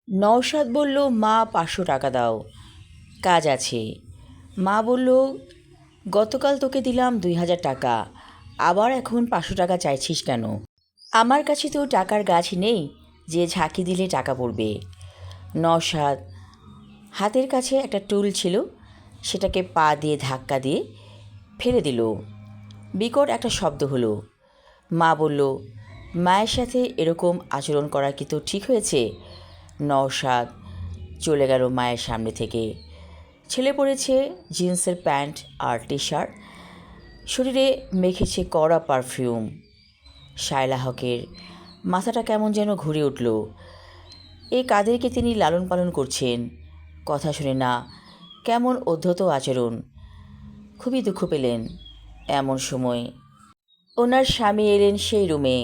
নওশাদ বলল, মা 500 টাকা দাও, কাজ আছে। মা বলল, গতকাল তোকে দিলাম 2000 টাকা, আবার এখন 500 টাকা চাইছিস কেন? আমার কাছে তো টাকার গাছ নেই যে ঝাঁকি দিলে টাকা পড়বে। নওশাদ হাতের কাছে একটা টুল ছিল, সেটাকে পা দিয়ে ধাক্কা দিয়ে ফেলে দিল। বিকট একটা শব্দ হলো। মা বলল, মায়ের সাথে এরকম আচরণ করা কি তো ঠিক হয়েছে? নওশাদ চলে গেল মায়ের সামনে থেকে। ছেলে পরেছে জিন্সের প্যান্ট আর টি শার্ট, শরীরে মেখেছে কড়া পারফিউম। শায়লা হকের মাথাটা কেমন যেন ঘুরে উঠল। এই কাদেরকে তিনি লালন পালন করছেন, কথা শুনে না, কেমন অধ্যত আচরণ। খুবই দুঃখ পেলেন। এমন সময় ওনার স্বামী এলেন সেই রুমে।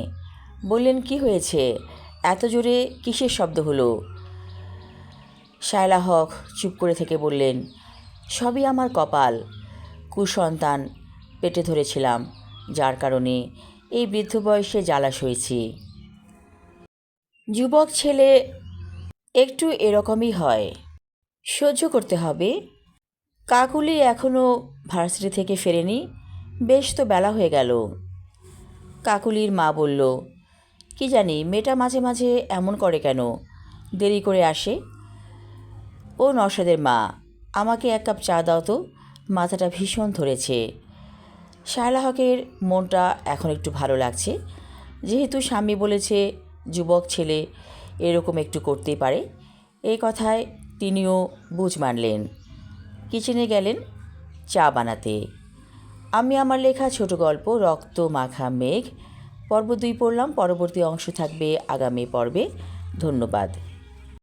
বললেন, কি হয়েছে, এত জোরে কিসের শব্দ হলো? শায়লা হক চুপ করে থেকে বললেন, সবই আমার কপাল। কুসন্তান পেটে ধরেছিলাম, যার কারণে এই বৃদ্ধ বয়সে জ্বালা সইছি। যুবক ছেলে একটু এরকমই হয়, সহ্য করতে হবে। কাকুলি এখনও ভার্সিটি থেকে ফেরেনি, বেশ তো বেলা হয়ে গেল। কাকুলির মা বলল, কি জানি মেয়েটা মাঝে মাঝে এমন করে কেন, দেরি করে আসে। ও নওশাদের মা, আমাকে 1 কাপ চা দাও তো, মাথাটা ভীষণ ধরেছে। শায়লা হকের মনটা এখন একটু ভালো লাগছে, যেহেতু স্বামী বলেছে যুবক ছেলে এরকম একটু করতেই পারে। এই কথায় তিনিও বুঝ মানলেন। কিচেনে গেলেন চা বানাতে। আমি আমার লেখা ছোট গল্প রক্ত মাখা মেঘ পর্ব 2 পড়লাম। পরবর্তী অংশ থাকবে আগামী পর্বে। ধন্যবাদ।